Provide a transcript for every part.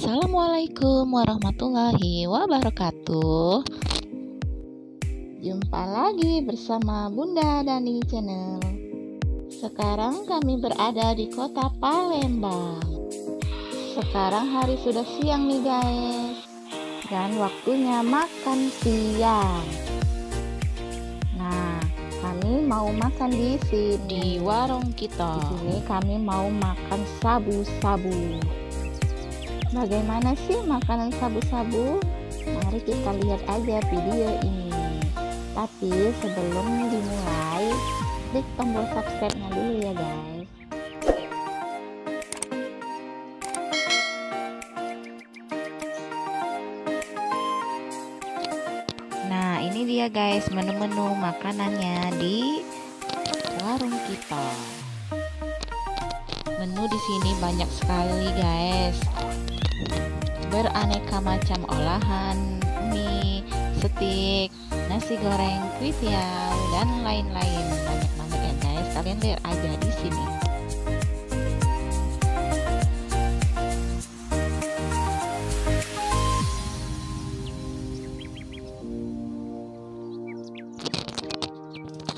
Assalamualaikum warahmatullahi wabarakatuh. Jumpa lagi bersama Bunda Dani Channel. Sekarang kami berada di kota Palembang. Sekarang hari sudah siang nih guys, dan waktunya makan siang. Nah, kami mau makan di sini, di warung kita. Di sini kami mau makan sabu-sabu. Bagaimana sih makanan sabu-sabu? Mari kita lihat aja video ini. Tapi sebelum dimulai, klik tombol subscribe-nya dulu ya guys. Nah, ini dia guys menu-menu makanannya di warung kita. Menu di sini banyak sekali guys. Beraneka macam olahan, mie, steak, nasi goreng, kuitiau, dan lain-lain. Banyak banget ya guys. Kalian lihat aja di sini.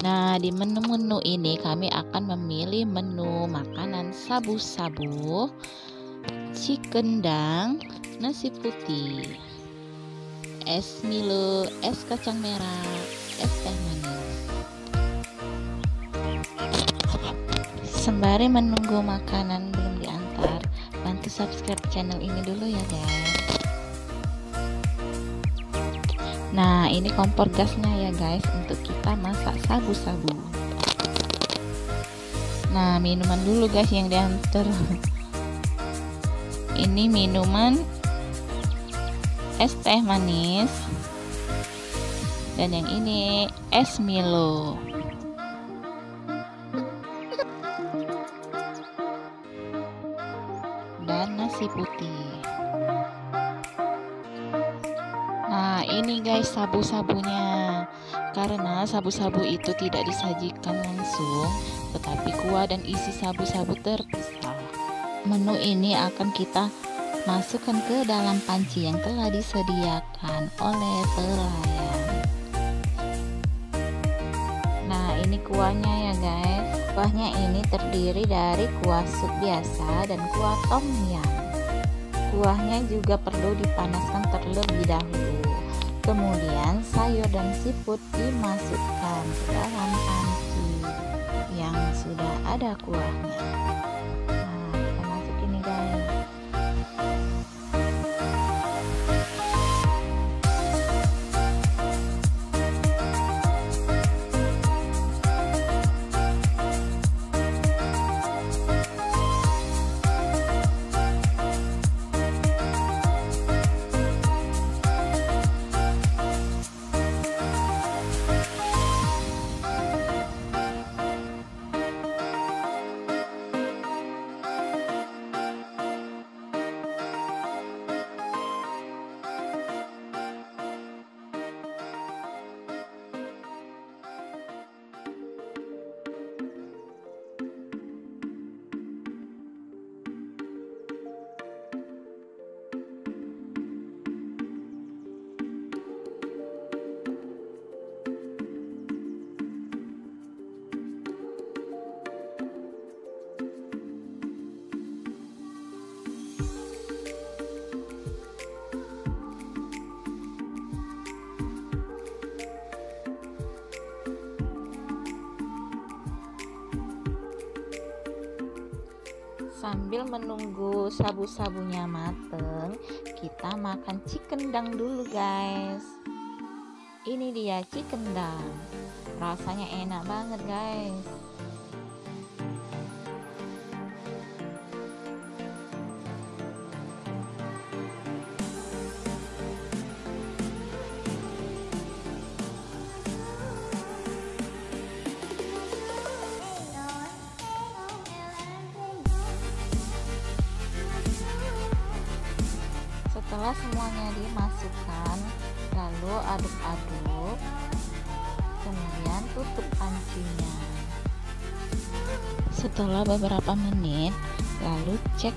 Nah, di menu-menu ini kami akan memilih menu makanan sabu-sabu, cikendang, nasi putih, es Milo, es kacang merah, es teh manis. Sembari menunggu makanan belum diantar, bantu subscribe channel ini dulu ya guys. Nah, ini kompor gasnya ya guys untuk kita masak sabu-sabu. Nah, minuman dulu guys yang diantar. Ini minuman es teh manis, dan yang ini es Milo. Dan nasi putih. Nah, ini guys sabu-sabunya. Karena sabu-sabu itu tidak disajikan langsung, tetapi kuah dan isi sabu-sabu terpisah. Menu ini akan kita masukkan ke dalam panci yang telah disediakan oleh pelayan. Nah, ini kuahnya ya guys. Kuahnya ini terdiri dari kuah sup biasa dan kuah tom yum. Kuahnya juga perlu dipanaskan terlebih dahulu. Kemudian sayur dan siput dimasukkan ke dalam panci yang sudah ada kuahnya. Nah, kita masukin nih guys. Sambil menunggu sabu-sabunya mateng, kita makan cikendang dulu guys. Ini dia cikendang. Rasanya enak banget guys. Setelah semuanya dimasukkan, lalu aduk-aduk, kemudian tutup pancinya. Setelah beberapa menit, lalu cek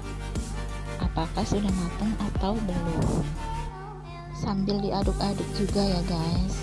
apakah sudah matang atau belum, sambil diaduk-aduk juga ya guys.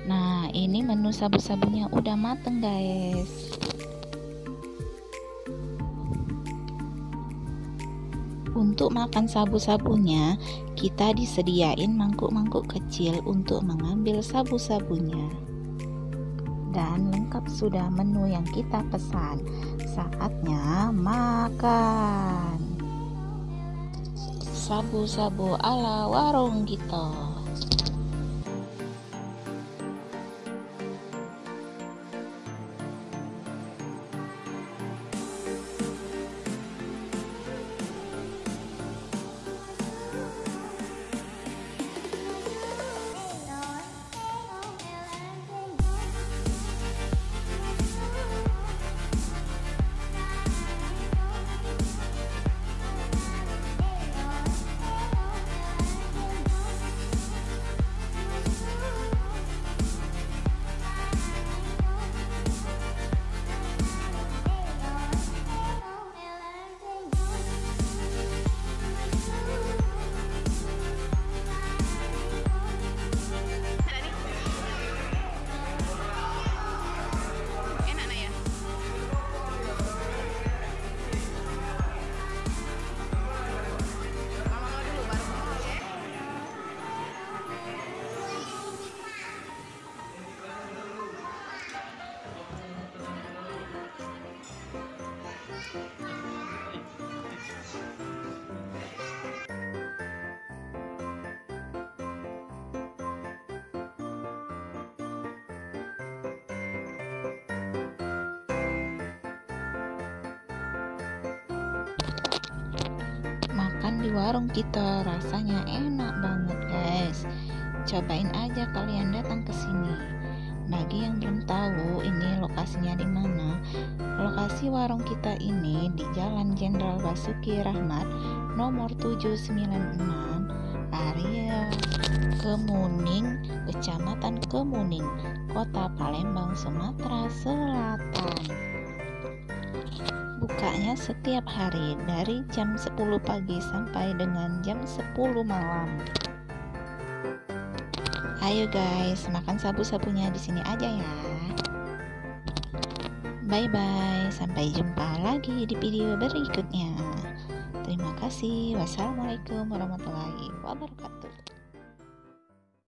Nah, ini menu sabu-sabunya udah mateng guys. Untuk makan sabu-sabunya, kita disediain mangkuk-mangkuk kecil untuk mengambil sabu-sabunya. Dan lengkap sudah menu yang kita pesan. Saatnya makan. Sabu-sabu ala warung kita. Makan di warung kita rasanya enak banget guys. Cobain aja kalian datang ke sini. Bagi yang belum tahu ini lokasinya di mana, lokasi warung kita ini di Jalan Jenderal Basuki Rahmat nomor 796, area Kemuning, Kecamatan Kemuning, Kota Palembang, Sumatera Selatan. Bukanya setiap hari dari jam 10 pagi sampai dengan jam 10 malam. Ayo guys, makan sabu-sabunya di sini aja ya. Bye bye, sampai jumpa lagi di video berikutnya. Terima kasih. Wassalamualaikum warahmatullahi wabarakatuh.